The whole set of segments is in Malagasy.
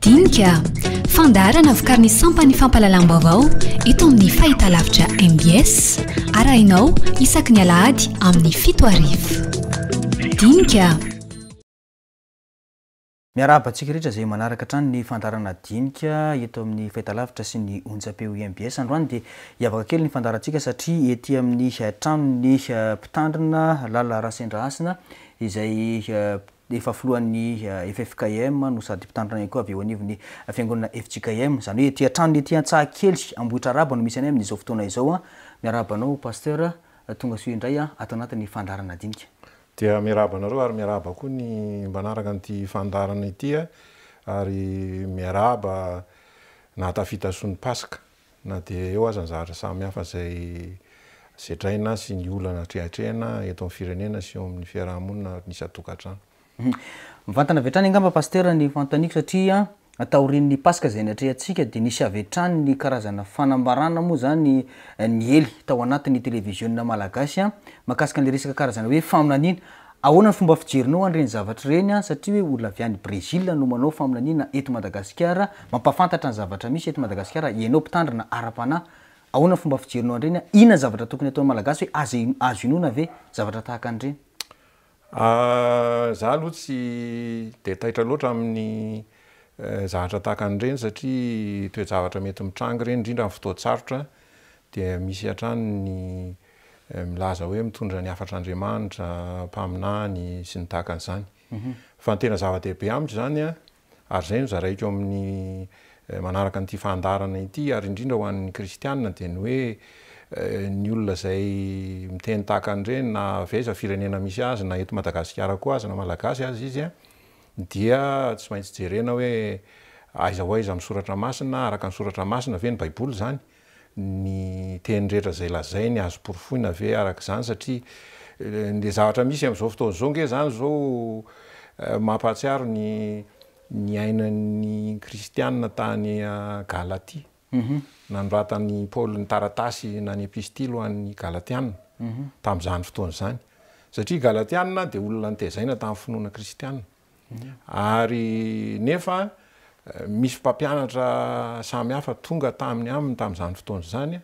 dinika fandarana vokariny sampany fampalalam-baovao eto amin'ny fahitalavitra MBS arahinao isaky ny alahady amin'ny 7:00 dinika miarabantsika rehetra izay manaraka hatrany ny fandarana dinika eto amin'ny fahitalavitra sy ny onjam-peo MBS androany dia hiavaka kely ny fandarantsika satria ety amin'ny tranony mpitandrina lala rasendrahasina izay efa filohan'ny FFKM no sady mpitandrina ihany koa avy eo anivon'ny fiangonana FJKM zany hoe ety an-tranony ety Antsahakely Ambohitra Araba no misy anay amin'izao fotoana izao miarabanao pasteur tonga soa indray ato anatin'ny fandarana dinika. Dia miarabanareo ary miaraba koa ny mbanaraka an'ity fandarana ity ary miaraba na tafita-son'ny Pasika na dia eo aza ny zavatra samihafa izay setraina sy ny olana trehatrehana eto amin'ny firenena sy eo amin'ny fiarahamonina nisy atokantrano. Mivantana avy hatrany angamba pasteur ny fanontaniako satria taorian'ny Pasika izay natrehantsika dia nisy avy hatrany ny karazana fanambarana moa zany ny ely tao anatin'ny televiziona malagasy mahakasika an'ilay resaka karazana hoe faminaniana. Ahoana ny fomba fijerinao an'ireny zavatra ireny satria hoe olona avy any Brésil no manao faminaniana eto Madagasikara, mampafantatra ny zavatra misy eto Madagasikara, ianao mpitandrina ara-panahy. Ahoana ny fomba fijerinao an'ireny? Inona ny zavatra tokony atao malagasy hoe azo inoana ve zavatra tahaka an'ireny? Za aloha tsy dia taitra loatra amin'ny zavatra tahaka an'ireny satria toe-javatra mety mitrangy ireny indrindra amin'ny fotoan-tsarotra dia misy hatrany ny milaza hoe mitondra ny afatr'Andriamanitra, mpaminany sy ny tahaka an'izany. Fa ny tena zava-dehibe amiko zany ary izay no zaraiko amin'ny manaraka an'ity fandarana ity ary indrindra ho an'ny kristianina dia ny hoe ny olona izay miteny tahaka an'ireny na aveza firenena misy azy na eto Madagasikara koa azy na malagasy azy izy dia tsy maintsy jerena hoe aiza ho aiza amin'ny soratra masina, araka ny soratra masina ve ny baiboly zany, ny teny rehetra izay lazainy azo porofoina ve araka izany satria ny zavatra misy amin'izao fotoana izao nge zany zao mampahatsiaro ny ainan'ny kristianina tany Galatia. Nanoratan'ny Paul ny taratasy na ny epistily ho an'ny Galatianina tamin'izany fotoana izany satria Galatianina dia olona nitezaina tamin'ny finoana kristianina ary nefa misy mpampianatra samihafa tonga taminy aminy tamin'izany fotoana izany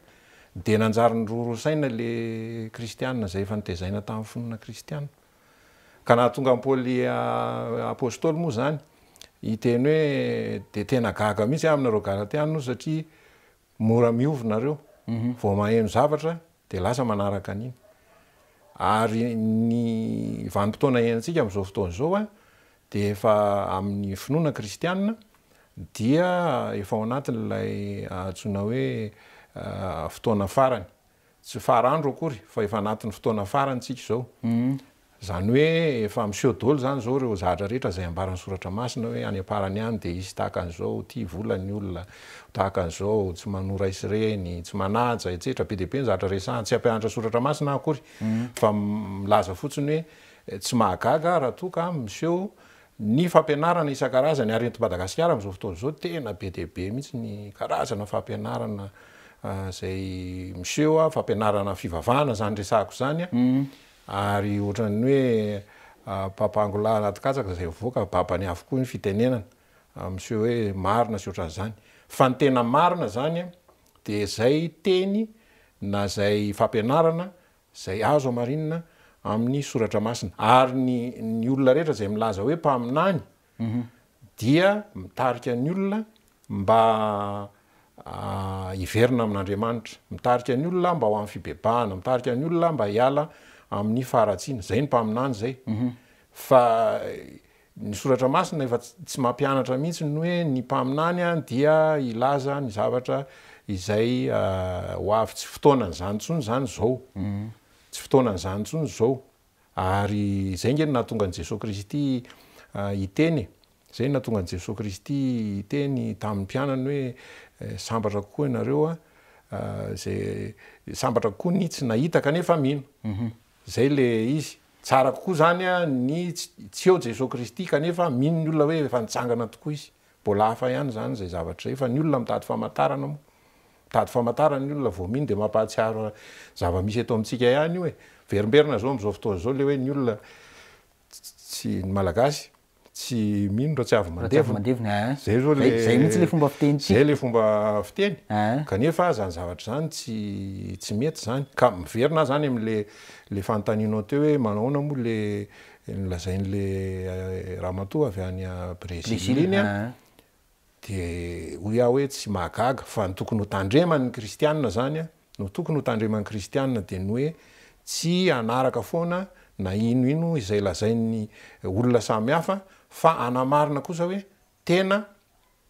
dia nanjary ny rorosaina le kristianina izay efa nitezaina tamin'ny finoana kristianina ka na tonga Paoly apôstôly moa zany hiteny hoe dia tena gaga mihitsy aminareo Galatianina satria mora miovonareo vao maheno zavatra dia lasa manaraka an'iny ary ny vanim-potoana iainantsika amin'izao fotoana izao dia efa amin'ny finoana kristianina dia efa ao anatin'ilay antsoina hoe fotoana farany, tsy farandro akory fa efa anatin'ny fotoana farany tsika izao. Zany hoe efa miseho daholo zany zao ireo zavatra rehetra izay ambaran'ny soratra masina hoe any am-parany any dia isy tahaka an'izao, tia vola ny olona, tahaka an'izao, tsy manora isy reny, tsy manaja etc. Be dia be ny zavatra resahany, tsy ampianatra soratra masina akory fa milaza fotsiny hoe tsy mahagaga raha toa ka miseho ny fampianarana isan-karazany ary eto Madagasikara amin'izao fotoana izao tena be dia be mihitsy ny karazana fampianarana izay miseho fampianarana fivavahana zany resahako zany ary ohatran'ny hoe papangola anaty katsaka izay voaka babany avokoa ny fitenenana miseho hoe marina sy ohatran'izany fa ny tena marina zany dia izay teny na izay fampianarana izay azo amarinina amin'ny soratra masina ary ny olona rehetra izay milaza hoe mpaminany dia mitarika ny olona mba hiverina amin'Andriamanitra, mitarika ny olona mba ho amin'ny fibebahana, mitarika ny olona mba hiala amin'ny faharatsiana, zay ny mpaminany zay. Fa ny soratra masina efa tsy mampianatra mihitsy ny hoe ny mpaminany dia ilaza ny zavatra izay ho avy tsy fotoanan'izany intsony zany zao. Tsy fotoanan'izany intsony zao. Ary zay nge nahatonga an'i Jesosy Kristy hiteny, zay nahatonga an'i Jesosy Kristy hiteny tamin'ny mpianany hoe sambatra kokoa ianareo zay sambatra kokoa ny tsy nahita kanefa mino. Zay le izy tsara kokoa zany ny tsy eo Jesosy Kristy kanefa mino ny olona hoe efa nitsangana tokoa izy, mbola hafa ihany zany zay zavatra zay fa ny olona mitady famantarana moa, mitady famantarana ny olona vao mino dia mampahatsiaro zava-misy eto amintsika ihany io verimberina zao amin'izao fotoana zao le hoe ny olona tsy ny malagasy tsy mino raha tsy avy mandevona zay mihitsy le fomba fiteny zay le fomba fiteny kanefa zany zavatra zany tsy mety zany ka miverina zany am'le fanontanianao teo hoe manaona moa le lazain'le ramatoa avy any a Brezily iny a de hoy aho hoe tsy mahagaga fa ny tokony ho tandreman'ny kristianina zany a no tokony ho tandreman'ny kristianina de ny hoe tsy anaraka foana na ino izay lazain'ny olona samihafa fa anamarina kosa hoe tena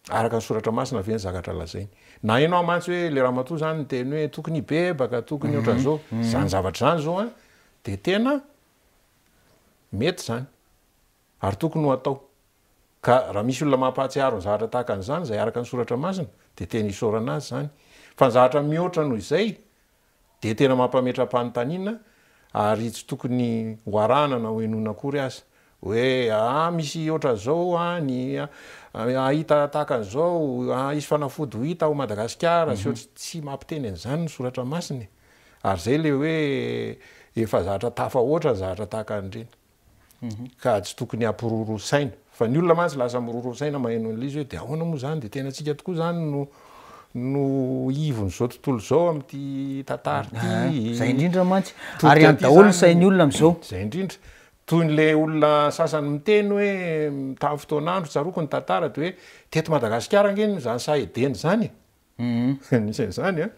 araka ny soratra masina ve ny zakatra lazainy na ianao mantsy hoe le ramatoa zany ny teny hoe tokony bebaka tokony ohatran'izao zany zavatra zany zao a de tena mety zany ary tokony ho atao ka raha misy olona mampahatsiaro ny zavatra tahaka an'izany zay araka ny soratra masina de tena isaorana azy zany fa ny zavatra mihoatra noho izay de tena mampametra-panontaniana ary tsy tokony hoarana na hoenona akory azy hoe misy ohatra zao ny ahita tahaka an'izao isy fanafody ho hita ao Madagasikara sy ohatry tsy mampiteny an'izany ny soratra masiny ary zay le hoe efa zavatra tafa ohatra ny zavatra tahaka an'ireny ka tsy tokony hampirorosaina fa ny olona mantsy lasa mirorosaina maheno an'ilay izy hoe de ahoana moa zany de tena tsika tokoa zany no ivon'izao tontolo zao am'ty tantara ty zay indrindra mantsy ary any daholo ny sain'ny olona am'izao zay indrindra toy n'le olona sasany miteny hoe tamin'ny fotoanandro tsaroko ny tantara de hoe teto Madagasikara angeny zany sahedeny zany nisy an'izany a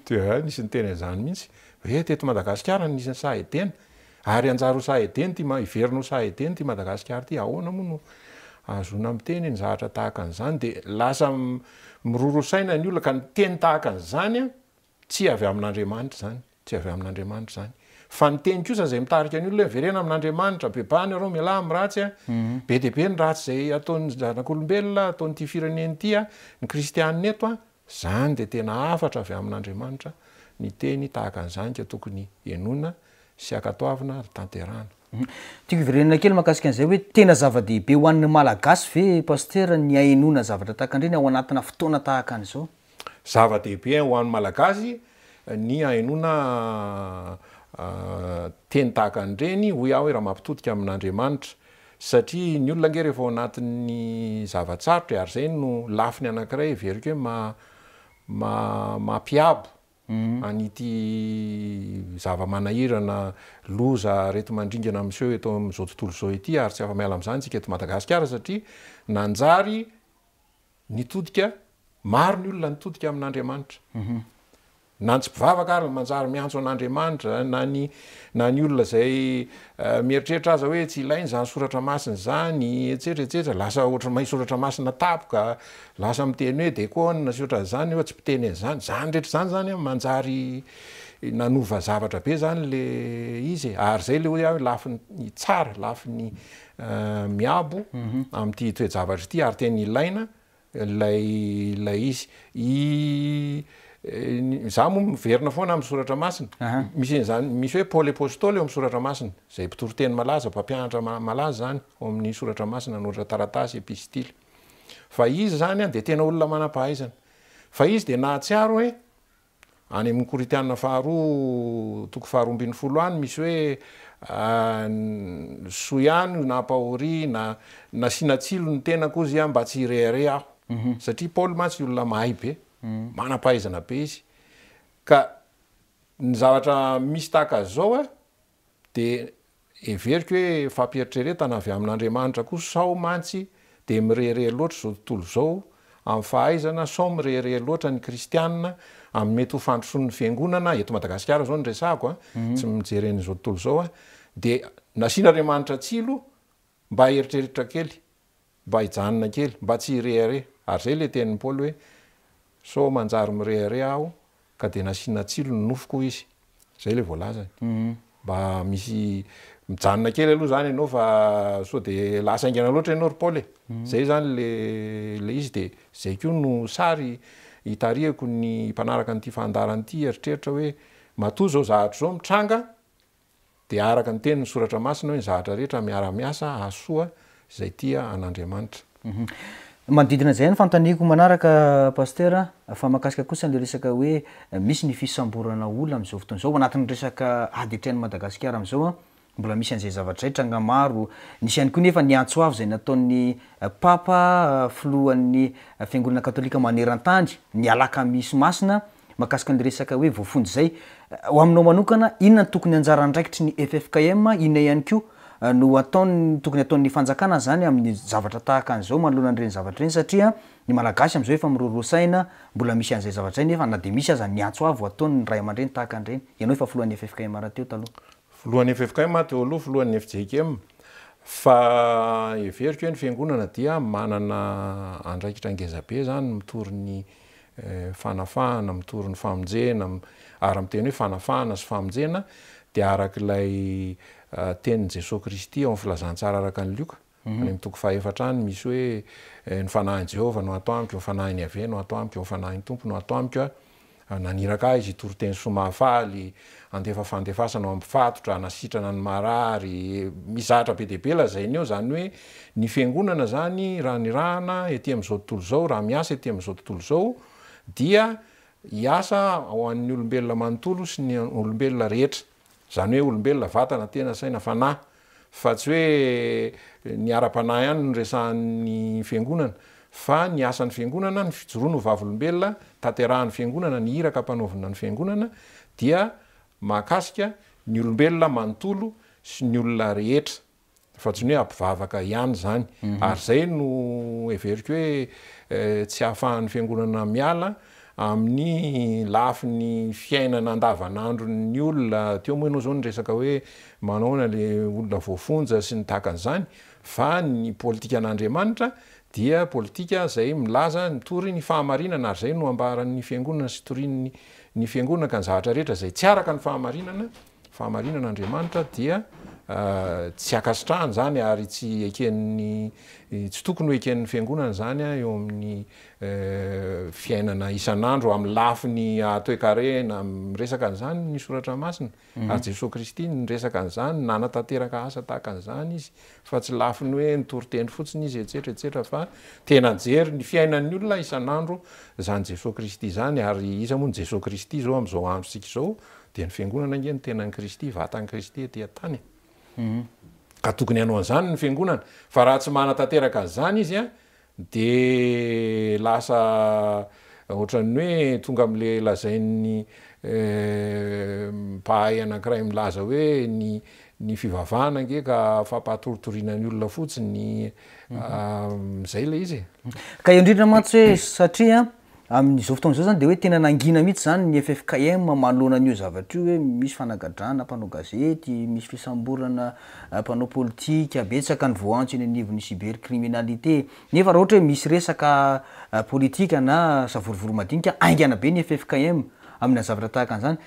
de nisy ny teny an'izany mihitsy hoe teto Madagasikara nisy ny sahedena ary anjaro sahedeny ty iverina ho sahedeny ty Madagasikara ty ahoana moa no azona miteny ny zavatra tahaka an'izany de lasa mirorosaina ny olona ka ny teny tahaka an'izany a tsy avy amin'Andriamanitra zany tsy avy amin'Andriamanitra zany fa ny teny kosa zay mitarika ny olona hoe verena amin'Andriamanitra bebany arao miala amin'ny ratsy a be deabe ny ratsy zay ataon'ny zanak'olombelona ataon'ity fireneny ity a ny kristianina eto a zany de tena afatra avy amin'Andriamanitra ny teny tahaka an'izany ka tokony enona sy akatoavina ary tanterahana tiako iverenana kely mahakasika an'izay hoe tena zava-dehibe ho an'ny malagasy ve paster ny ahenona zavatra tahaka an'ireny ao anatina fotoana tahaka an'izao zava-dehibe ho an'ny malagasy ny ahenona teny tahaka an'ireny hoy aho hoe raha mampitodika amin'Andriamanitra satria ny olona nge rehefa ao anatin'ny zavatsarotra ary zay no lafiny anankiray veriko hoe mampiabo an'ity zava-manahirana loza reto mandringana amseho eto am'izao tontolo zao ity ary tsy afa-miala am'izany tsika eto Madagasikara satria nanjary nitodika maro ny olona nitodika amin'Andriamanitra na tsy mpivavaka ary manjary miantso an'Andriamanitra na ny olona zay mieritreritra aza hoe tsy ilainy zany soratra masina zany etsetraetsetra lasa ohatra mahay soratra masina tapoka lasa miteny hoe de koa sy ohatra zany hoe tsy mpiteny an'izany zany rehetra zany manjary nanova zavatra be zany le izy ary zay le hoe lafiny tsara lafiny miabo am'ty toe-javatra ity ary teny ilaina lay izy za moa miverina foana amin'ny soratra masina misy zany misy hoe Paoly apôstôly eo amin'ny soratra masina zay mpitoroteny malaza mpampianatra malaza zany ao amin'ny soratra masina nohatra taratasy epistily fa izy zany a de tena olona manam-pahaizana fa izy de nahatsiaro hoe any amin'ny Koritianina faharoa toko faharoa ambin'ny folo any misy hoe soiany napahory na sinatsilo ny tena koa izy mba tsy irehare aho satria Paoly mantsy olona mahay be manam-pahaizana be izy ka ny zavatra misy tahaka zao a de everiko hoe fampieritrereta avy amin'Andriamanitra koa sao mantsy de mirehere loatra zao tontolo zao amin'ny fahaizana sao mirehere loatra ny kristianina amin'ny mety ho fandrosoan'ny fiangonana eto Madagasikara zao ny resako tsy mijeren'izao tontolo zao a de nasian'Andriamanitra tsilo mba eritreritra kely mba hijanona kely mba tsy irehare ary zay le tenin'ny Paoly hoe sao manjary mirehare aho ka de nasiana tsilo ny nofoko izy zay le voalazany mba misy mijanona kely aloha zany ianao fa so de lasa aingana loatra ianao ry Paoly zay zany le izy de zay koa no sary hitarihako ny mpanaraka n'ity fandarana ity eritreritra hoe matoa zao zavatra zao mitranga de araka ny teny ny soratra masina hoe ny zavatra rehetra miara-miasa asoa zay tia an'Andriamanitra manodidina zay ny fanontaniako manaraka paster fa mahakasika kosa le resaka hoe misy ny fisamborana olona am'izao fotoana zao anatin'ny resaka ady etrehan'ny Madagasikara am'izao mbola misy an'izay zava-draitra angamaro nisy ihany koa nefa niantsoavo zay nataon'ny papa filohan'ny fiangonana katolika maneran-tany ny alaka misy masina mahakasika ny resaka hoe voafonjy zay ho aminao manokana inona ny tokony anjarandraikitry ny FFKM inona ihany koa no tokony ataon'ny fanjakana zany amin'ny zavatra tahaka an'izao manoloana an'ireny zavatra reny satria ny malagasy am'izao efa mirorosaina mbola misy an'izay zavatra iny nefa na de misy aza niantsoavo ataony ray aman-dreny tahaka an'ireny ianao efa filohan'ny FFKM raha teo taloha filohan'ny FFKM teo aloha filohan'ny FJKM fa everiko hoe ny fiangonana dia manana andraikitra angezabe zany mitory ny fanafahana mitory ny famonjena ary miteny hoe fanafahana sy famonjena dia arak'ilay tenin'i Jesosy Kristy ao amin'ny filazantsara araka ny Lioka any mitoko fahaefatra any misy hoe ny fanahin'i Jehovah no atao amiko, ny fanahin'ny Ave no atao amiko, ny fanahin'ny Tompo no atao amiko naniraka izy toroteny somafaly andefa fandefasana amin'ny fatotra nasitrana ny marary mizatra be deaibe lazainy eo zany hoe ny fiangonana zany raha nirahana ety amin'izao tontolo zao raha miasa ety amin'izao tontolo zao dia hiasa ao an'ny olombelona manontolo sy ny olombelona rehetra zany hoe olombelona vatana tena saina fanahy fa tsy hoe ny ara-panahy ihany no resahan'ny fiangonana fa ny asan'ny fiangonana ny fijoroana ho vavolombelona tanterahan'ny fiangonana ny iraka mpanaovina ny fiangonana dia mahakasika ny olombelona manontolo sy ny olona rehetra fa tsy ny hoe ampivavaka ihany zany ary zay no everiko hoe tsy hahafahan'ny fiangonana miala amin'ny lafiny fiainana andavanandro ny olona teo moa ianao zao ny resaka hoe manaona le olona voafonja sy ny tahaka an'izany fa ny politika an'Andriamanitra dia politika zay milaza mitory ny fahamarinana ary zay no ambaran'ny fiangonana sy torin'ny ny fiangonana ka ny zavatra rehetra zay tsy araka ny fahamarinana Andriamanitra dia tsy akasitrahany zany ary tsy eken'ny tsy tokony ho eken'ny fiangonana zany eo amin'ny fiainana isan'andro amin'ny lafiny atoekarena miresaka an'izany ny soratra masina ary Jesosy Kristy niresaka an'izany nanatanteraka asa tahaka an'izany izy fa tsy lafiny hoe nitoroteny fotsiny izy etsetra fa tena jery ny fiainan'ny olona isan'andro zany Jesosy Kristy zany ary iza moa ny Jesosy Kristy zao amin'izao andro sika zao dia ny fiangonana nge ny tenan'ny Kristy vatan'ny Kristy ety an-tany ka tokony hanao an'izany ny fiangonana fa raha tsy manatanteraka an'izany izy de lasa ohatran'ny hoe tonga am'le lazain'ny mpahay anankiray milaza hoe ny fivavahana nge ka fampahatoritoriana ny olona fotsiny zay le izy ka indrindra mantsy hoe satria amin'izao fotoana zao zany de hoe tena nangina mihitsy zany ny FFKM manoloana an'io zavatra io hoe misy fanagadrana mpanao gazety misy fisamborana mpanao politika betsaka ny voantso eny anivon'ny cybercriminalité nefa raha ohatra hoe misy resaka politika na savorovoro madinika aingana be ny FFKM amina zavatra tahaka an'izany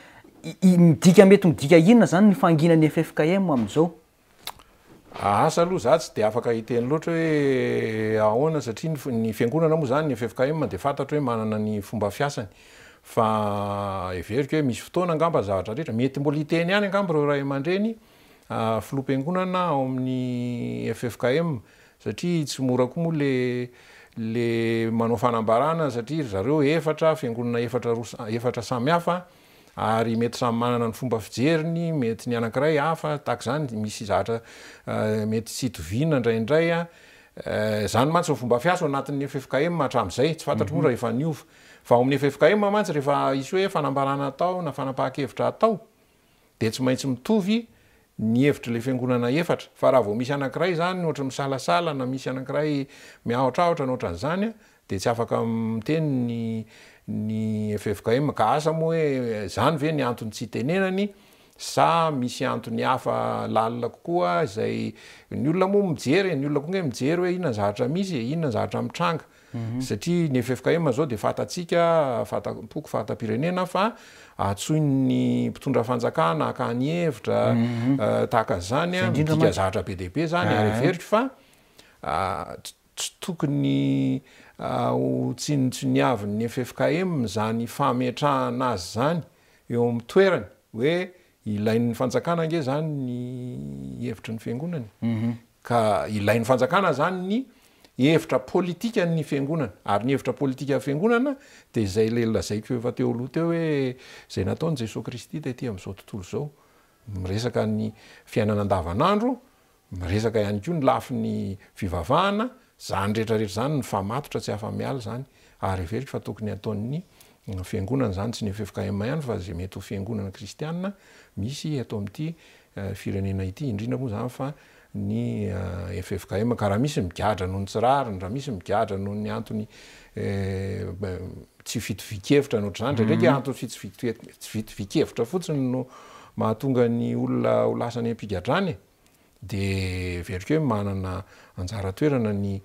midika mety midika inona zany ny fanginan'ny FFKM amin'izao asa aloha za tsy de afaka hiteny loatra hoe ahoana satria ny fiangonana moa zany ny FFKM de fantatra hoe manana ny fomba fiasany fa everiko hoe misy fotoana angamba zavatra rehetra mety mbola hiteny ihany angamba reo ray aman-dreny filoham-piangonana ao amin'ny FFKM satria tsy mora koa moa le manao fanambarana satria zareo efatra fiangonana efatra samy hafa ary mety samy manana ny fomba fijeriny mety ny anankiray hafa tahaka zany misy zavatra mety tsy hitoviana indraindray zany mantsy ny fomba fiasa ao anatin'ny FFKM hatramin'izay tsy fantatro moa raha efa niova fa ao amin'ny FFKM mantsy rehefa isy hoe fanambarana atao na fanapahan-kevitra atao de tsy maintsy mitovy ny hevitra le fiangonana efatra fa raha vao misy anankiray zany ohatra misalasala na misy anankiray miaotraotra na ohatran'izany de tsy afaka miteny ny FFKM ka asa moa hoe zany ve ny antony tsy tenenany sa misy antony hafa lalina kokoa zay ny olona moa mijery ny olona koa nge mijery hoe inona zavatra misy inona zavatra mitranga satria ny FFKM zao de fatatsika fatapoko fatapirenena fa atsoiny ny mpitondra fanjakana akany hevitra tahaka zany midika zavatra be deaibe zany ary everiko fa tsy tokony ho tsinitsiniavin'ny FFKM zany fametrahana azy zany eo amin'ny toerany hoe ilain'ny fanjakana nge zany ny hevitry ny fiangonany ka ilain'ny fanjakana zany ny hevitra politika ny fiangonana ary ny hevitra politika fiangonana de zay le lazaiko efa teo aloha teo hoe zay nataony Jesosy Kristy tety amin'izao tontolo zao miresaka ny fiainana andavanandro, miresaka ihany koa ny lafi ny fivavahana, zany rehetrarehetra zany ny famatotra tsy afa-miala zany, ary everitra fa tokony ataon'ny fiangonana zany tsy ny FFKM ihany fa zay mety ho fiangonana kristianina misy ato amin'ity firenena ity, indrindra moa zany fa ny FFKM ka raha misy migadra noho ny tsirariny, raha misy migadra noho ny antony tsy fitovikevitra nohatra zany, ndraiky antony tsy fitovikevitra fotsiny no mahatonga ny olona ho lasany ampigadrany, de verika hoe manana anjara toerana ny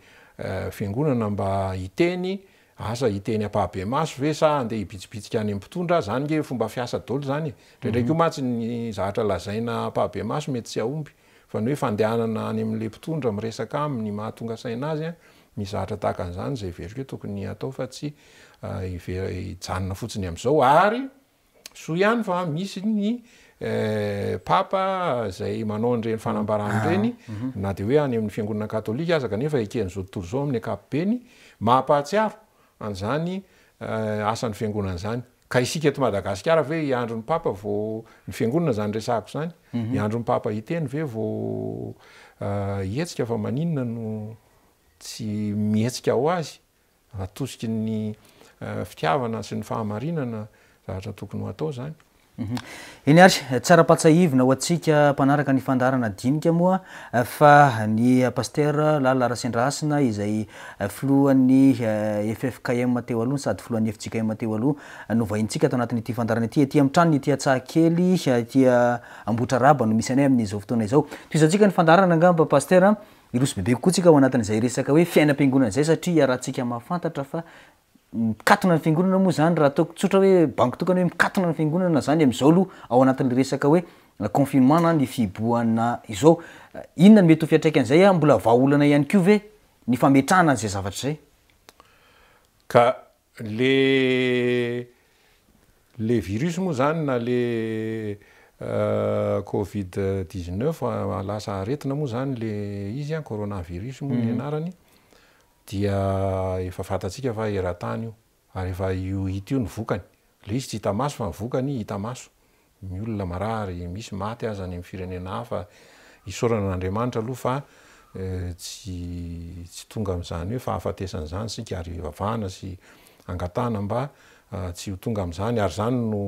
fiangonana mba hiteny asa hiteny ampahabe maso ve sa andeha hibitsibitsika any am-pitondra, zany nge fomba fiasa dolo zany, ndraindraiky io matsy ny zavatra lazaina ampahabe maso mety tsy ahomby, fa ny hoe fandehanana any amin'le mpitondra miresaka aminy mahatonga saina azy misy zavatra tahaka an'izany zay verika hoe tokony atao fa tsy hijanona fotsiny am'izao, ary soa ihany fa misy ny papa zay manao an'ireny fanambarana ireny na de hoe any amin'ny fiangonana katolika aza kanefa eken'izao tontolo zao amin'ny ankapobeny mampahatsiaro an'izany asan'ny fiangonana zany, ka isika eto Madagasikara ve hiandro ny papa vao ny fiangonana zany resahako zany, hiandro ny papa hiteny ve vao hetsika fa maninona no tsy mihetsika ho azy, atosiky ny fitiavana sy ny fahamarinana zavatra tokony ho atao zany. Iny ary tsara-patsahivina ho atsika mpanaraka ny fandarana dinika moa fa ny paster Lala Rasendrasina izay filohan'ny FFKM teo aloha sady filohan'ny FJKM teo aloha no vahintsika tao anatin'ity fandarana ity, ety am'trano ity Antsahakely, ety Ambotra Raba no misy anay amin'izao fotoana izao. Toizantsika ny fandarana angamba paster, iroso bebe kokoa tsika ao anatin'izay resaka hoe fiainam-piangonana zay satria raha tsika mahafantatra fa mikatona ny fiangonana moa zany raha ataoko tsotra hoe banky tokana hoe mikatona ny fiangonana zany am'izao aloha ao anatin'le resaka hoe confinement na ny fiboahana izao, inona ny mety ho fiatraikan'izay mbola vahaolana ihany koa ve ny fametrahana an'izay zavatra zay? Ka le virus moa zany na le Covid-19 lasa aretina moa zany le izy coronavirus moa ny anarany, dia efa fantatsika fa eran-tany io, ary efa io hita io ny vokany, le izy tsy hita maso fa ny vokany hita maso, ny olona marary, misy maty aza any amin'ny firenena hafa, isaorana n'Andriamanitra aloha fa tsy tonga am'izany hoe fahafatesan'izany sika ary vavahana sy angatana mba tsy ho tonga am'izany, ary zany no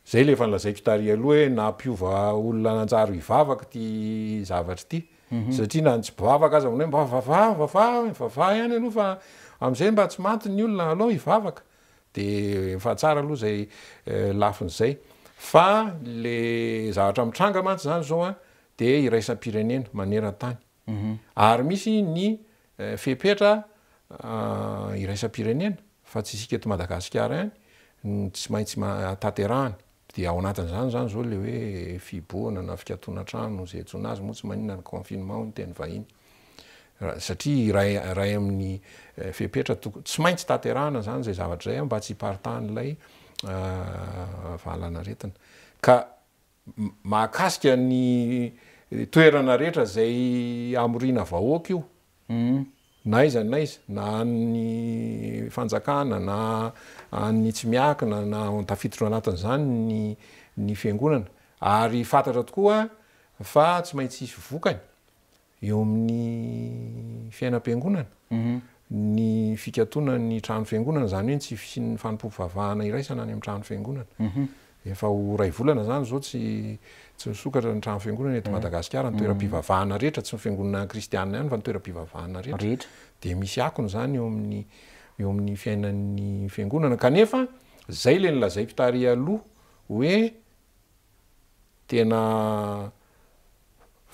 zay le efa nilazaiko tary aloha hoe nampiova olona nanjary hivavaka ty zavatra ty, satria na tsy bivavaka aza hoe mba vavaha ihany aloha fa am'izay mba tsy maty ny olona alao hivavaka, de fa tsara aloha zay lafin'izay, fa le zavatra mitranga mantsy zany zao de iraisam-pirenena maneran-tany, ary misy ny fepetra iraisam-pirenena fa tsy isika eto Madagasikara ihany tsy maintsy tanterahany, de ao anatin'izany zany zao le hoe fiboana na fikatona trano zay antsoina azy moa tsy maninona ny confinement ny teny vahiny, satria ray amin'ny fepetra tsy maintsy tanterahana zany zay zavatra zay mba tsy hiparitahan'ilay vahalanaretina, ka mahakasika ny toerana rehetra zay amorina vahoaka io, na iza na ny fanjakana na ny tsy miakina na tafiditra anatin'izany ny fiangonana, ary fantatra tokoa fa tsy maintsy hisy vokany eo amin'ny fiainam-piangonana, ny fikatona ny trano fiangonana zany hoe tsy fisian'ny fanompo-pivavahana iraisana any amin'ny trano fiangonana, efa ho ray volana zany zao tsy nisokatra ny trano fiangonana eto Madagasikara, ny toeram-pivavahana rehetra, tsy ny fiangonana kristianina ihany fa ny toeram-pivavahana rehetra, de misy akony zany eo amin'ny fiainan'ny fiangonana, kanefa zay le nilazaiko tary aloha hoe tena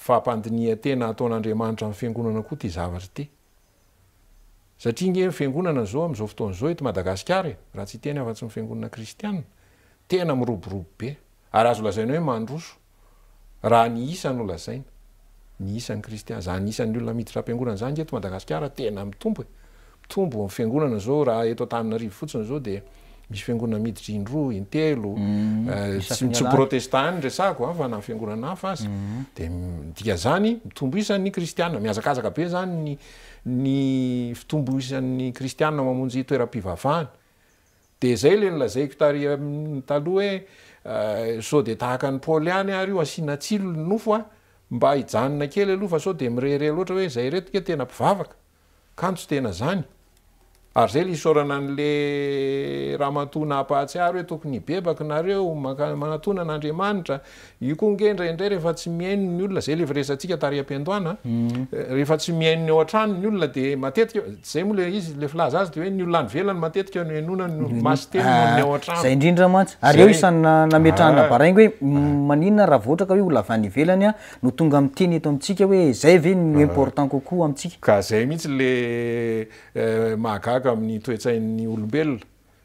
fampandinia tena ataon'Andriamanitra amin'ny fiangonana koa ty zavatra ty, satria nge fiangonana zao am'izao fotoana zao eto Madagasikara raha tsy teny afa-tsy ny fiangonana kristianina tena miroborobo be, ary azo lazaina hoe mandroso raha ny isa no lazaina, ny isan'ny kristiana, zany isan'ny olona miditra am-piangonana zany eto Madagasikara tena mitombo amin'ny fiangonana zao, raha eto Antananarivo fotsiny zao de misy fiangonana miditra indroa, intelo, tsy protestant resako fa na fiangonana hafa azy, de dika zany mitombo isan'ny kristianina, miazakazaka be zany ny fitombo isan'ny kristianina mamonjy toeram-pivavahana, de zay le nilazaiko taloha hoe sao de tahaka ny paoly any ary io asiana tsilo ny nofo a mba hijanona kely aloha fa sao de mirehire loatra hoe zay retika tena mpivavaka kanto tena zany ary zay le isaorana an'le rahamatona ampahatsiary hoe tokony hibebaka nareo manatona n'Andriamanitra io koa ngendraindray rehefa tsy miaino ny olona zay le viresantsika tary am-piandohana rehefa tsy miaino ny ao an-trano ny olona de matetika zay moa le izy le filaza azy de hoe ny olona any velany matetika no enona no masitely noho ny ao an-trano zay indrindra mantsy ary eo isany nametrahana barainga hoe maninona raha voatra ka hoe olona avy any ivelany a no tonga amiteny eto amintsika hoe zay ve no important kokoa amintsika ka zay mihitsy le mahagaga amin'ny toetsain'ny olombelona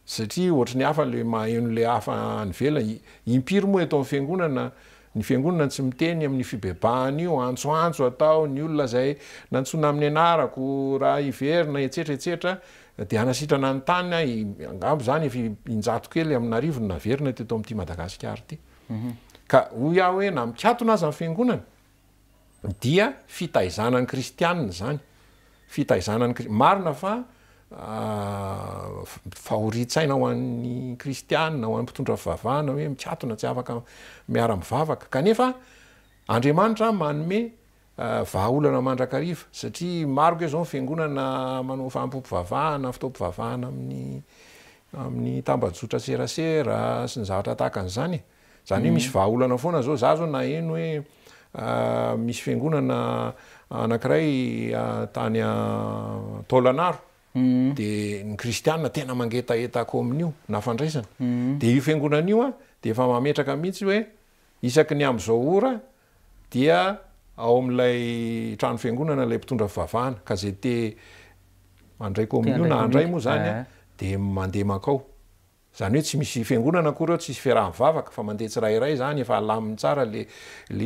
satria ohatry ny hafa le maheno le hafa any velany impiry moa eto amin'ny fiangonana ny fiangonana tsy miteny amin'ny fibebahana io antsoantso atao ny olona zay nantsona amin'ny anarako raha iverina etsetraetsetra de anasitrana ny tany angabo zany efa injato kely amin'arivo ny naverina teto amin'ity Madagasikara ty ka hoy aho hoe na mikatona azy amin'ny fiangonana dia fitaizana ny kristianina zany fitaizana ny marina fa fahoritsaina ho an'ny kristianina ho an'ny mpitondra fivavahana hoe mikatona tsy afaka miara-mivavaka kanefa Andriamanitra manome vahaolana mandrakariva satria maro ke zao fiangonana manao fampompivavahana fitaompivavahana amin'ny tambajotra serasera sy ny zavatra tahaka an'izany zany hoe misy vahaolana foana zao za zao na eno hoe misy fiangonana anankiray tany Taolanaro de ny kristianina tena mangetaetako amin'io na fandraisana de io fiangonana io a de efa mametraka mihitsy hoe isaky ny am'izao ora dia ao amin'ilay trano fiangonana lay mpitondra fivavahana ka zay te mandray kominio na andray moa zany a de mandeha makao zany hoe tsy misy fiangonana akory eo tsisy fiaraha-mivavaka fa mandeha tsirairay zany efa alaminy tsara le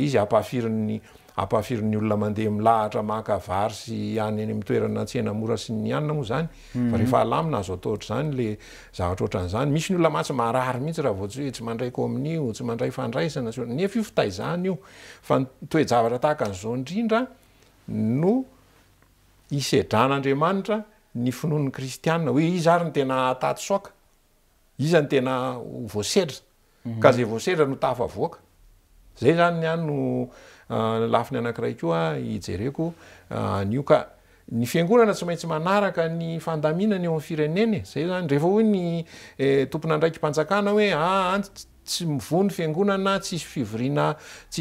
izy ampahafirin'ny olona mandeha milahatra maka vary sy any amin'ny toerana tsena mora sy ny anina moa zany fa rehefa alamina azo atao ohatr'izany le zavatra ohatran'izany misy ny olona matsy marary mihitsy raha voatsy hoe tsy mandray kominio tsy mandray fandraisana nefa io fitaizany io fa toe-javatra tahaka an'izao indrindra no isedran'Andriamanitra ny finoan'ny kristianina hoe izy ary ny tena ataty soaka izy ny tena voasedra ka zay voasedra no tafavoaka zay zany ny any no lafiny anankiray koa ijereko nio ka ny fiangonana tsy maintsy manaraka ny fandaminana eo amin'ny firenena zay zany rehefa hoy ny tompona andraiky mpanjakana hoe tsy mivony fiangonana tsisy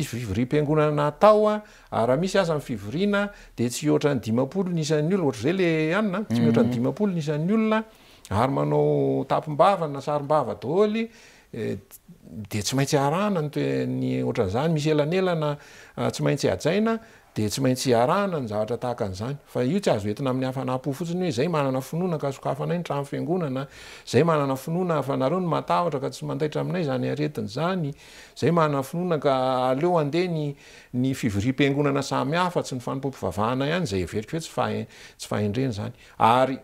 fivoriam-piangonana atao raha misy aza amin'ny fivoriana de tsy mihoatra ny 50 nisan'ny olona ohatry zay le anina tsy mihoatra ny 50 nisan'ny olona ary manao tapimbava na sarim-bava daholo de tsy maintsy arahana ny ohatran'izany misy elanelana tsy maintsy ajaina de tsy maintsy arahana ny zavatra tahaka an'izany fa io tsy azo entina amin'ny hafanampo fotsiny hoe zay manana finoana ka sokafanay ny trano fiangonana zay manana finoana fa nareo no matahotra ka tsy mandaitra aminay zany aretiny zany zay manana finoana ka aleo andeha ny fivorim-piangonana samy hafa tsy ny fanompom-pivavahana ihany zay everiko hoe tsy fahendreny zany ary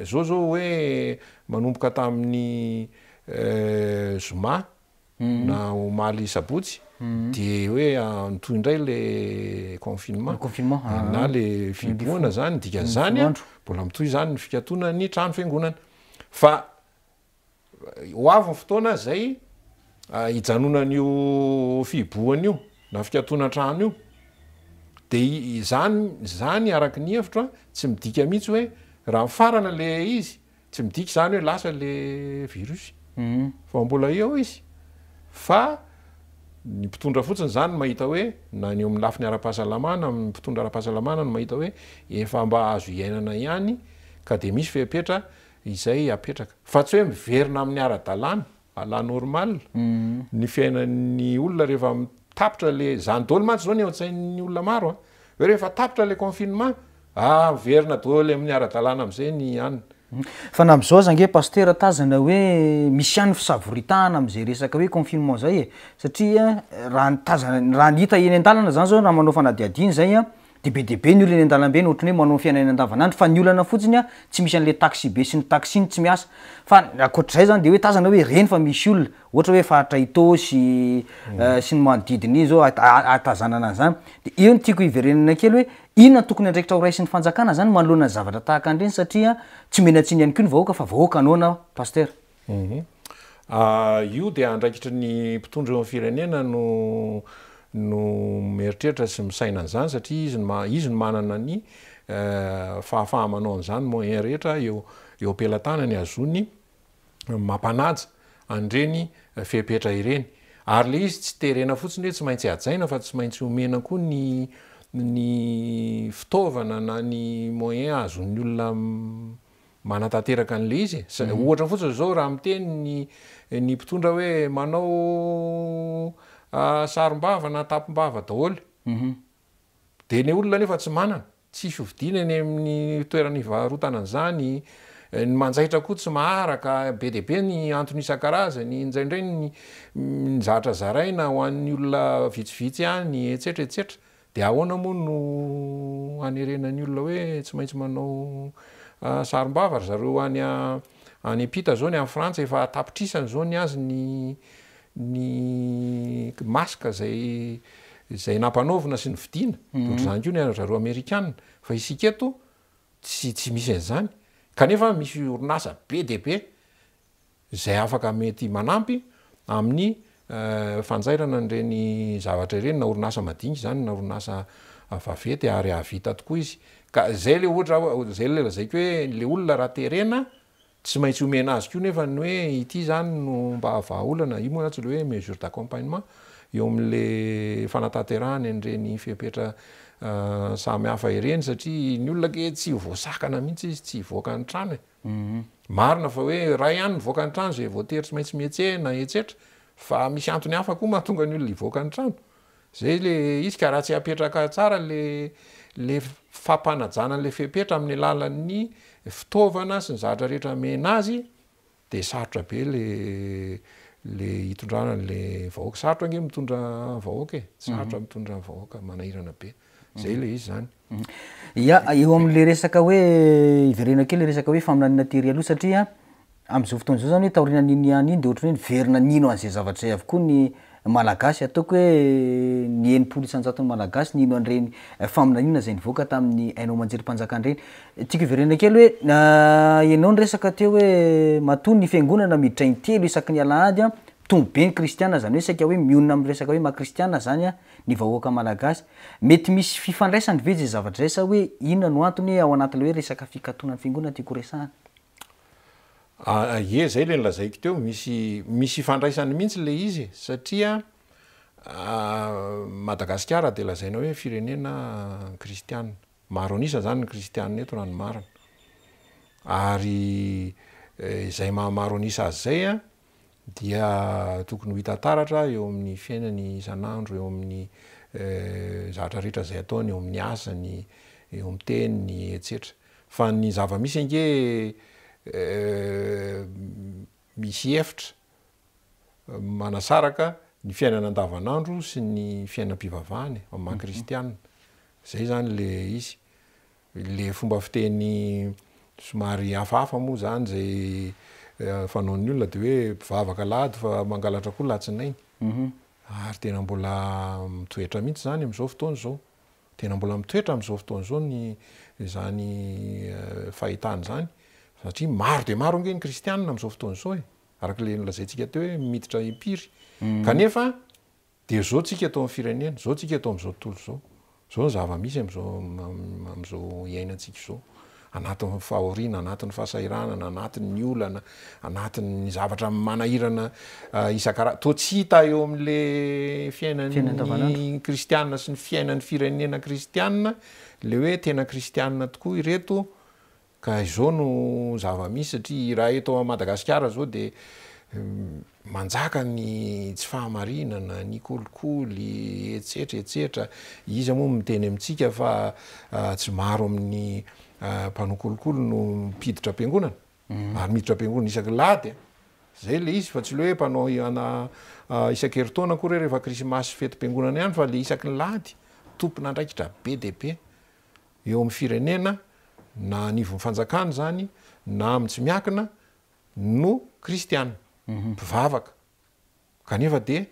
zao hoe manomboka tamin'ny zoma na omaly sabotsy de hoe nitoy indray le confinement na le fiboana zany dika zany mbola mitoy zany ny fikatona ny trano fiangonana fa ho avy ny fotoana zay hijanonan'io fiboana io na fikatona trano io de zany araky ny hevitra tsy midika mihitsy hoe raha mifarana le izy tsy midika zany hoe lasa le virus fa mbola eo izy fa ny mpitondra fotsiny zany mahita hoe na ny eo amin'ny lafiny ara-pahasalamana ny mpitondra ara-pahasalamana no mahita hoe efa mba azo iainana ihany ka de misy fepetra izay apetraka fa tsy hoe miverina amin'ny ara-dalàna ala normal ny fiainan'ny olona rehefa mitapitra le zany daholo mantsy zao ny ao-tsain'ny olona maro hoe rehefa tapitra le confinement miverina daholo amin'ny ara-dalàna am'izay ny anina fa na am'izao zange pasteur tazana hoe misy ihany fisavoritahana am'izay resaka hoe confinement zay satria raha ny hita eny an-dalana zany zao raha manao fanadiadiany zay de be deaibe ny olona eny an-dalambe ny ohatrany hoe manao fiainana andavanandro fa ny olana fotsiny tsy misy an'le taxi be sy ny taxi ny tsy miasa fa akoatr'izay zany de hoe tazana hoe reny fa misy olona ohatra hoe fahatra itosy sy ny manodidiny zao atazanana zany de eo ny tiako iverenana kely hoe inona tokony andraikitra ho raisy ny fanjakana zany manoloana ny zavatra tahaka an'ireny satria tsy menatsiny ihany koa ny vahoaka fa vahoaka anao na pasteur io dia andraikitra ny mpitondra eo amin'ny firenena no mieritreritra sy misaina an'izany satria izy no manana ny fahafahamanao an'izany moyen rehetra eo am-pelatana ny azony mampanaja an'ireny fepetra ireny ary le izy tsy terena fotsiny hoe tsy maintsy ajaina fa tsy maintsy omena koa ny fitaovana na ny moyen azon'ny olona manatanteraka an'le izy ohatra fotsiny zao raha miteny ny mpitondra hoe manao sarim-bava na tapim-bava daholo de ny olona nefa tsy manana tsy fividiana ny amin'ny toerany varotana an'izany ny manjaitra koa tsy maharaka be deabe ny antony isan-karazany indraindray ny zatra zaraina ho an'ny olona vitsivitsy any etsetra etsetra de ahoana moa no anerenany olona hoe tsy maintsy manao sarim-bava ry zareo any apita zao ny amin'ny frantsa efa tapitrisany zao ny azy ny masika zay nampanaovina sy ny vidiana ohatr'izany ko ny zareo amerikana fa isika eto tsy misy an'izany kanefa misy orinasa be deabe zay afaka mety manampy amin'ny fanjairana an'ireny zavatra ireny na orinasa madinika zany na orinasa vavety ary avita tokoa izy ka zay le ohatra zay le lazaiko hoe le olona raha terena tsy maintsy omena azy koa nefa ny hoe ity zany no mba havaolana io moa tsy le hoe mesure d'accompagnement eo amin'le fanatanterahany an'ireny fepetra samy hafa ireny satria ny olona ke tsy voasakana mihitsy izy tsy voaka ny trano marina fa hoe raha ihany nivoaka ny trano zay voatery tsy maintsy mietsehana etsetra fa misy antony hafa koa mahatonga ny olona hivoaka ny trano zay le izy ka raha tsy apetraka tsara le fampanajana an'le fepetra amin'ny alalan'ny fitaovana sy ny zatra rehetra mena azy de sarotra be le hitondrana le vahoaka sarotra ange mitondra vahoaka sarotra mitondra vahoaka manahirana be zay le izy zany ia eo amin'le resaka hoe iverena kely le resaka hoe faminanina tery aloha satria am'izao fotoana zao zany hoe taorina niny any iny de ohatra hoe niverina nino an'izay zavatra zay avokoa ny malagasy ataoko hoe ny enimpolo isanjaton'ny malagasy nino an'ireny faminanina zay nivoaka tamin'ny ainao manjerim-panjakana reny tiako iverena kely hoe ianao ny resaka teo hoe matoa ny fiangonana miditra intelo isaky ny alahady tombo be ny kristiana zany hoe saika hoe mionona amin'ny resaka hoe makristiana zany ny vahoaka malagasy mety misy fifandraisany ve zay zavatra zay sa hoe inona no antony hoe ao anatin'le hoe resaka fikatonan'ny fiangonana tiako resahana ie zay le nilazaiko teo misy ifandraisany mihitsy le izy satria Madagasikara de lazaina hoe firenena kristiana maro anisa zany ny kristiana eto raha ny marina ary izay mahamaro anisa azy zay dia tokony ho hitantaratra eo amin'ny fiainany isan'andro eo amin'ny zavatra rehetra zay ataony eo amin'ny asany eo amin'ny teniny etsetra fa ny zava-misy ange misy efitra manasaraka ny fiainana andavanandro sy ny fiainam-pivavahany maha-kristiana zay zany le izy le fomba fiteny somary hafahafa moa zany zay fanaon'ny olona de hoe mpivavaka lahady fa mangalatra koa latsinainy ary tena mbola mitoetra mihitsy zany am'izao fotoana zao tena mbola mitoetra am'izao fotoana zao ny zany fahitany zany satria maro de maro ange ny kristianina am'izao fotoana zao araka le nolazaintsika teo hoe miditra impiry kanefa de zao tsika atao amin'ny firenena zao tsika atao am'izao tontolo zao ny zava-misy am'izao iainantsika zao anatin'ny fahoriana anatin'ny fahasahiranana anatin'ny olana anatin'ny zavatra manahirana toa tsy hita eo amin'le fiainan'ny kristianina sy ny fiainan'ny firenena kristianina le hoe tena kristianina tokoa ireto ka izao no zava-misy satria raha eto Madagasikara zao de manjaka ny tsy fahamarinana ny kolikoly etsetra etsetra izy moa miteny amintsika fa tsy maro amin'ny mpanao kolikoly no mpiditra am-piangonana ary miditra am-piangonana isaky lahady zay le izy fa tsy le hoe mpanao isan-keritaona koa rehefa krismasy fety-piangonana ihany fa le isaky ny lahady tompona andraikitra be deabe eo amin'ny firenena na anivon'ny fanjakana zany na amin'ny tsy miakina no kristiana mpivavaka kanefa de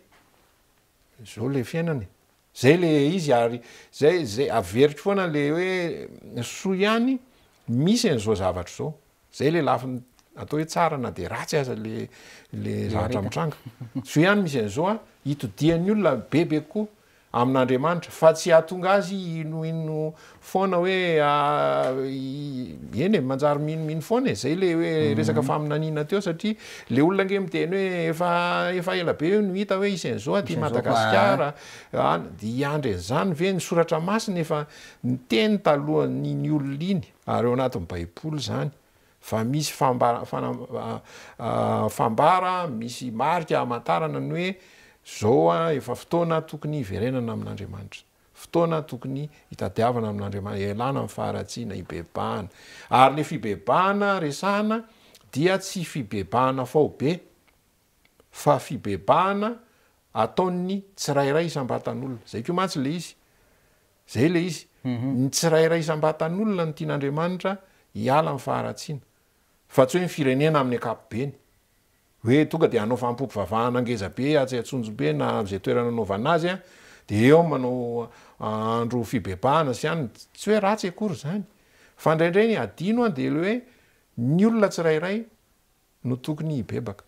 zao le fiainany zay le izy ary zay averiko foana le hoe soa ihany misy an'izao zavatra zao zay le lafiny atao hoe tsara na de ratsy aza le zavatra mitranga so ihany misy an'izao a hitodian'ny olona bebe koa amin'Andriamanitra fa tsy ahatonga azy inoino foana hoe eny manjary minomino foana zay le hoe resaka faminaniana teo satria le olona nge miteny hoe efa ela be no hita hoe isy an'izao aty Madagasikara di andry an'izany ve ny soratra masina efa niteny talohan'ny olona iny ary eo anatin'ny baiboly zany fa misy fambara misy marika hamantarana ny hoe zao a efa fotoana tokony iverenana amin'Andriamanitra fotoana tokony hitadiavana amin'Andriamanitra elana amin'ny faharatsiana hibebahana ary le fibebahana resahana dia tsy fibebahana fao be fa fibebahana ataon'ny tsirairay isam-batan'olona zay ko mantsy le izy zay le izy ny tsirairay isam-batan'olona ny tian'Andriamanitra hiala amin'ny faharatsiana fa tsy hoe ny firenena amin'ny akapobeny hoe tonga de anao fampopivavahana angeza be atsy atsonjo be na zay toerana anaovana azy a de eo manao andro fibebahana sy any tsy hoe ratsy akory zany fa ndraindray ny adino a de le hoe ny olona tsirairay no tokony hibebaka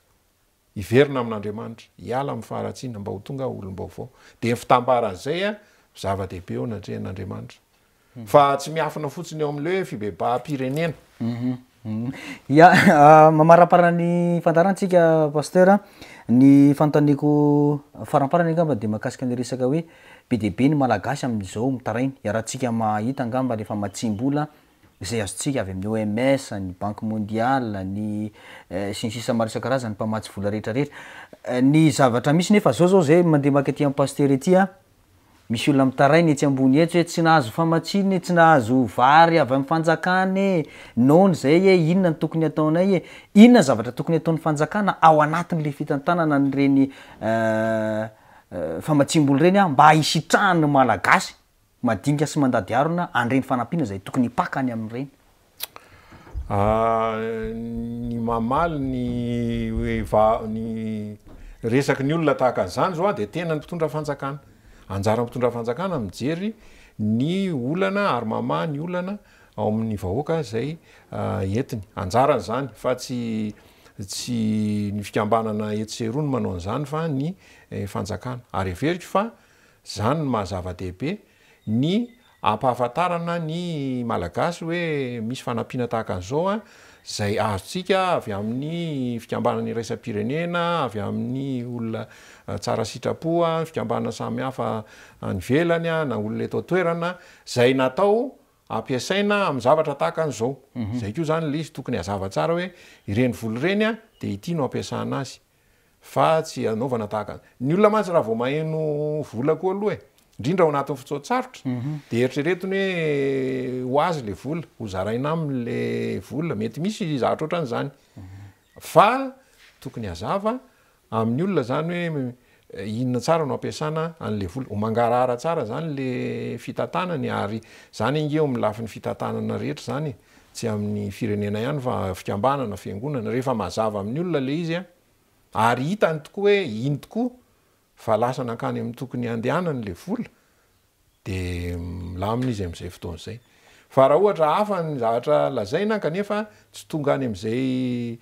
hiverina amin'Andriamanitra hiala amin'ny faharatsiana mba ho tonga olom-baovao de fitambaran'izay a zava-dehibe eo natrehan'Andriamanitra fa tsy miafina fotsiny eo am'le hoe fibebaha-pirenena mamaraparana ny fantarantsika pasteur ny fanontaniako faramparany angamba de mahakasika ny resaka hoe be dehibe ny malagasy amin'izao mitarainy iarahantsika mahita angamba rehefa matsimbola zay azotsika avy amin'ny OMS ny banque mondiale ny sinsisa maro isan-karazany mpamatsy vola rehetrarehetra ny zavatra misy nefa zao zay mandeha maka aty amin'ny pasteur ety a misy olona mitarainy etsy ambony etsy hoe tsy nahazo famatsiny tsy nahazo vary avy amin'ny fanjakany nony zay e inona ny tokony ataonay e inona zavatra tokony ataon'ny fanjakana ao anatin'le fitantanana nyreny famatsimboly reny a mba hisitrahany malagasy madinika sy mandady arona andreny fanampiana zay tokony hipakany amin'ireny ny mamaly ny ny resaky ny olona tahaka an'izany zao a de tena ny mpitondra fanjakana anjara mpitondra fanjakana mijery ny olana ary mama ny olana ao amin'ny vahoaka zay entiny anjarany zany fa tsy ny fikambanana etserony manao an'izany fa ny fanjakana ary everiko fa zany ny mahazava-dehibe ny ampahafantarana ny malagasy hoe misy fanampiana tahaka an'izao a zay azotsika avy amin'ny fikambanany iraisam-pirenena avy amin'ny olona tsara sitrapoa fikambanana samihafa any velany a na olona eto toerana zay natao ampiasaina amin'ny zavatra tahaka an'izao zay koa zany le izy tokony hazava tsara hoe ireny volo reny a de ity no ampiasana azy fa tsy anaovana tahaka ny olona mantsy raha vao maheno vola koa aloha indrindra ao anatin'ny fotoatsarotra de eritreretiny hoe ho azy le vola ho zaraina amin'le vola mety misy zavatra ohatran'izany fa tokony hazava amin'ny olona zany hoe inona tsara no ampiasana an'le vola ho mangarahara tsara zany le fitantanany ary zany ingeo amin'ny lafin'ny fitantanana rehetra zany tsy amin'ny firenena ihany fa fikambanana fiangonana rehefa mazava amin'ny olona le izy a ary hitany tokoa hoe iny tokoa fa lasa nankany amin'ny tokony andehanany le vola de milamina izy am'izay fotoan'izay fa raha ohatra hafa ny zavatra lazaina kanefa tsy tonga any am'izay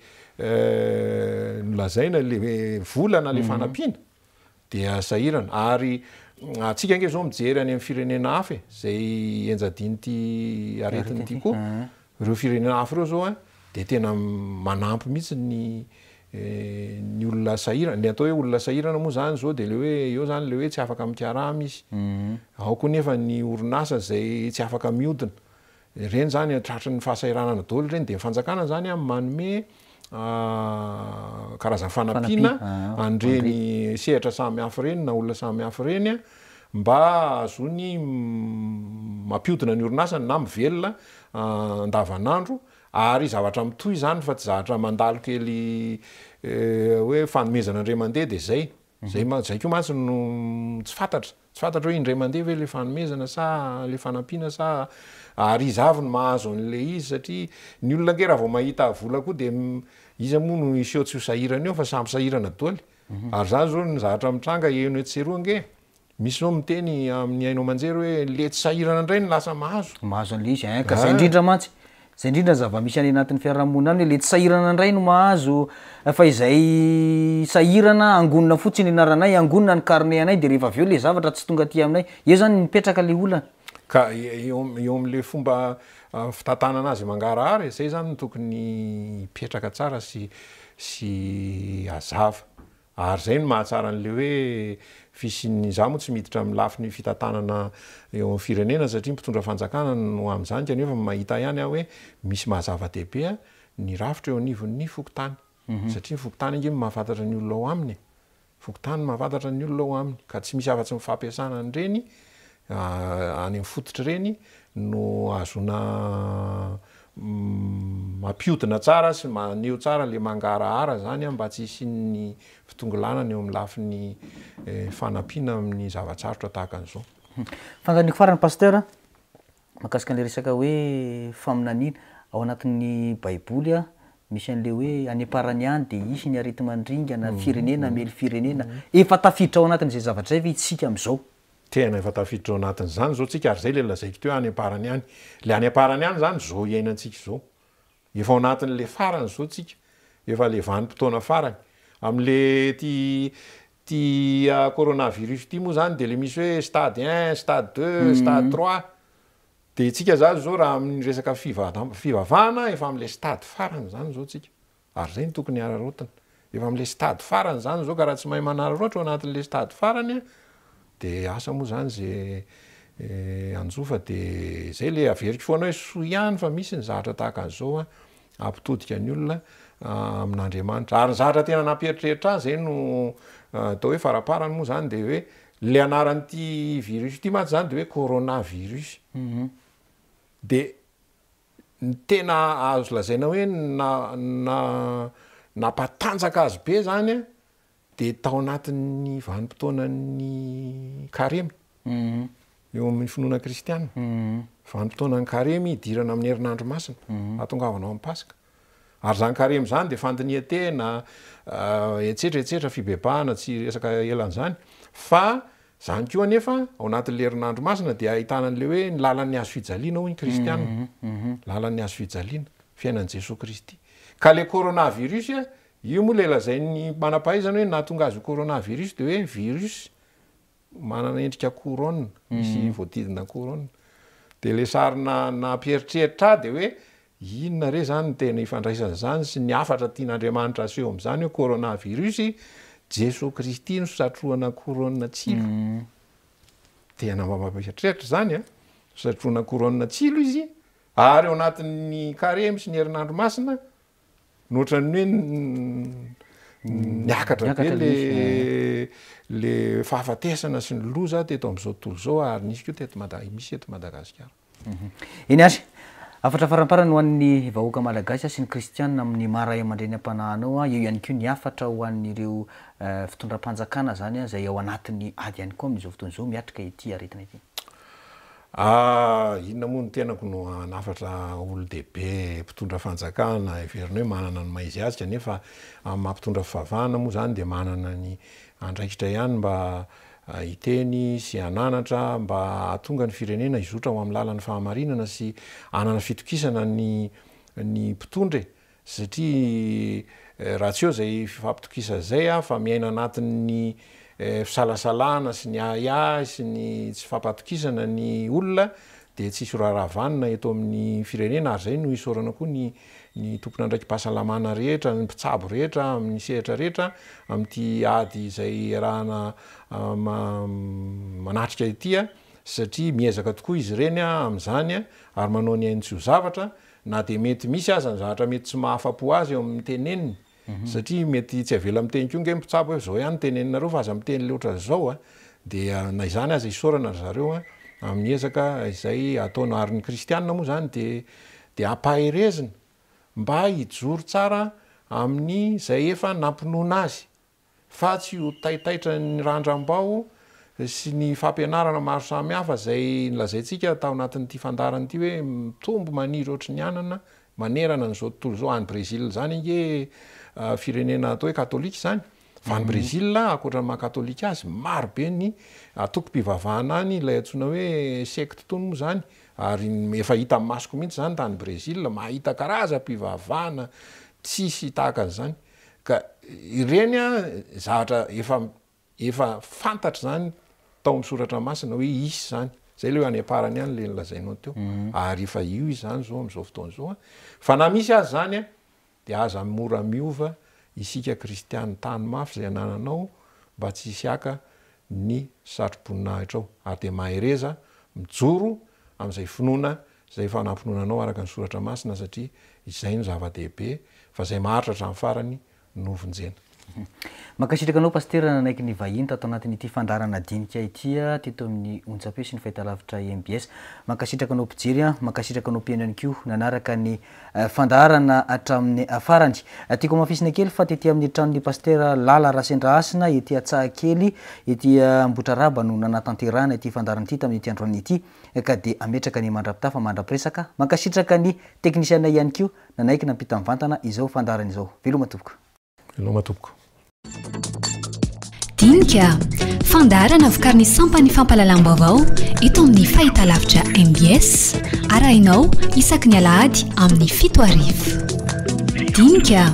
nolazaina le vola na le fanampiana de sahirana ary atsika ange zao mijery any amin'ny firenena hafa zay enjadiny aretiny ty koa ireo firenena hafa ireo zao a de tena manampy mihitsy ny olona sahirana ny atao hoe olona sahirana moa zany zao de le hoe eo zany le hoe tsy afaka mikarama izy ao koa nefa ny orinasa zay tsy afaka miodina reny zany tratry ny fahasahiranana daholo reny de fanjakana zany a manome karazany fanampiana andreny sehatra samy hafa reny na olona samy hafa reny a mba azony mampiodina ny orinasany na mivelona andavanandro ary zavatra mitohy zany fa tsy zavatra mandalo kely hoe fanomezana indray mandeha de zay koa mantsy no tsy fantatra hoe indray mandeha hoe le fanomezana sa le fanampiana sa ary izy avy no mahazo an'le izy satria ny olona nge raha vao mahita vola koa de izy moa no iseho tsy ho sahirana eo fa samy sahirana daoly ary zany zao ny zavatra mitranga eno etseroa nge misy zao miteny amin'ny ainao manjery hoe le tsy sahirana indray ny lasa mahazo an'le izy ka zay indrindra mantsy zay indrindra zava-misy any anatin'ny fiarahamonina any hoe le tsy sahirana ndray no mahazo fa izay sahirana angonina fotsiny anaranay angonina ny carnet anay de rehefa avy eo le zavatra tsy tonga aty aminay eo zany mipetraka le olana ka eo am'le fomba fitantanana azy mangarahara zay zany tokony hipetraka tsara sy azava ary zay no mahatsara an'le hoe fisiny za moa tsy miditra amin'ny lafiny fitantanana eo amin'ny firenena satria mpitondra fanjakana no am'izany kanefa mahita ihany aho hoe misy mahazava-dehibe ny rafitra eo anivon'ny fokotany satria ny fokotany ange mahafantatra ny olona ao aminy fokotany mahafantatra ny olona ao aminy ka tsy misy afa-tsy mifampiasana an'ireny any amin'ny fototra reny no azona mampiodina tsara sy maneo tsara le mangarahara zany mba tsy isin'ny fitongolanana eo amin'ny lafiny fanampiana amin'ny zavatsarotra tahaka an'izao. Fanganiko farany pasteur mahakasika an'le resaka hoe faminaniana ao anatin'ny baiboly misy an'le hoe any aparany any de isy ny aretimandringana firenena mely firenena efa tafiditra ao anatin'izay zavatra zay ve itsika am'izao tena efa tafiditra ao anatin'izany zao tsika ary zay le lazaiko teo any aparany any le any aparany any zany zao iainantsika zao efa ao anatin'le farany zao tsika efa le vanim-potoana farany am'le ty coronavirus ty moa zany de le misy hoe stade 1 stade 2 stade 3 de tsika zany zao raha amin'ny resaka fivavahana efa am'le stade farany zany zao tsika ary zay ny tokony ararotana efa am'le stade farany zany zao ka raha tsy mahay manararotro ao anatin'le stade farany de asa moa zany zay anjofa de zay le averiko foana hoe soa ihany fa misy ny zavatra tahaka an'izao ampitodika ny olona amin'Andriamanitra ary ny zavatra tena nampieritreritra azy zay no atao hoe faraparany moa zany de hoe le anaran'ity virus ty maty zany de hoe coronavirus de ny tena azo lazaina hoe nampatanjaka azy be zany de tao anatin'ny vanim-potoanan'ny karemy eo amin'ny finoana kristiana vanim-potoanan'ny karemy idirana amin'ny herinandro masina atongavana ao amin'ny pasika ary zany karemy zany de fandinihan-tena etsetra fibebahana tsy resaka elan'izany fa zany koa anefa ao anatin'le herinandro masina de ahitana an'le hoe ny lalan'ny hazo fijaliana hoy ny kristiana lalan'ny hazo fijaliana fiainan'i Jesosy Kristy ka le coronavirus io moa le lazain'ny manampahaizana hoe nahatonga azy coronavirus de hoe virus manana endrika couronne misy voadidina couronne de le sarina nampieritreritra de hoe inona re zany tena ifandraisana zany sy ny afatra tian'Andriamanitra aseho am'izany hoe coronavirus Jesosy Kristy no satroana couronne tsilo tena mampieritreritra zany satroana couronne tsilo izy ary ao anatin'ny karemy sy ny herinandro masina nohatran'ny hoe niakatra be le fahafatesana sy ny loza teto am'izao tontolo zao ary nisy koa misy eto Madagasikara. Iny ary afatra faramparany ho an'ny vahoaka malagasy sy ny kristianina amin'ny maray aman-dreny am-panahanao eo ihany koa ny afatra ho an'ireo fitondram-panjakana zany zay ao anatin'ny ady ihany koa amin'izao fotoana izao miatrika ity aretina ity. Inona moa ny tenako no anafatra olo-dehibe mpitondra fanjakana everina hoe manana ny maizy azy kanefa mampitondra fivavahana moa zany de manana ny andraikitra ihany mba hiteny sy ananatra mba hatonga ny firenena izotra ho amin'ny lalan'ny fahamarinana sy anana fitokisana ny mpitondra satria raha tsy eo zay fampitokisa zay fa miaina anatin'ny fisalasalana sy ny aya sy ny tsy fampatokisana ny olona de tsisy raharavanina eto amin'ny firenena ary zay no isorana koa ny tompona andraiki-pahasalamana rehetra ny mpitsabo rehetra amin'ny sehatra rehetra amin'ity ady izay rahana manatrika itya satria miezaka tokoa izy ireny amin'izany ary manao ny ainy tsy ho zavatra na de mety misy aza ny zavatra mety tsy mahafapo azy eo amin'ny teneniny satria mety tsy avela miteny koa nge mpitsabo hoe zao ihany teneninareo fa aza miteny loatra zao de na izany aza isorana zareo amin'ny ezaka izay ataona ary ny kristianina moa zany de ampaherezina mba hijoro tsara amin'ny zay efa nampinoana azy fa tsy ho taitaitra ny randram-bao sy ny fampianarana maro samihafa zay nlazaintsika tao anatin'ity fandarana ity hoe mitombo maniry ohatry ny anana manerana n'izao tontolo zao any Brésil zany nge firenena atao hoe katolika zany fa ny Brezila akoatra mahakatolika azy maro be ny atoko-pivavahana any ilay antsona hoe secte tony moa zany ary efa hita masoko mihitsy zany tany Brezila mahita karaza-pivavahana tsisy tahaka an'izany ka ireny a zavatra efa fantatra zany tao amin'ny soratra masina hoe isy zany zay le hoe any aparany any le lazainao teo ary efa io izy zany zao am'izao fotoana zao fa na misy azy zany a de aza mora miova isika kristiany tany mafy zay anananao mba tsy hisy aka ny satro-boninahitra ao ary de mahereza mijoro am'izay finoana zay fanampononanao araka ny soratra masina satria izay no zava-dehibe fa zay maharitra hatramin'ny farany novonjena. Makasitraka anao pastera nanaiky ny vahiny tato anatin'ity fandarana dinika itya teto amin'ny onjam-peo sy ny fahitalavitra MBS. Makasitraka anao mpijery a, makasitraka anao mpiaino ihany koa nanaraka ny fandarana hatramin'ny farany. Tiako mafisina kely fa tetỳ amin'ny tranon'ny pastera Lala Rasendrahasina ety Antsahakely ety Ambotraraba no nanatanterahana ity fandarana ity tamin'ny ity androany ity ka de ametraka ny mandrapitafa mandrapiresaka. Makasitraka ny teknisiana ihany koa nanaiky nampita mivantana izao fandarana izao. Veloma tompoko. Veloma tompoko. Dinika fandarana vokariny sampany fampalalam-baovao eto amin'ny fahitalavitra MBS arahinao isaky ny alahady amin'ny 7 arivo. Dinika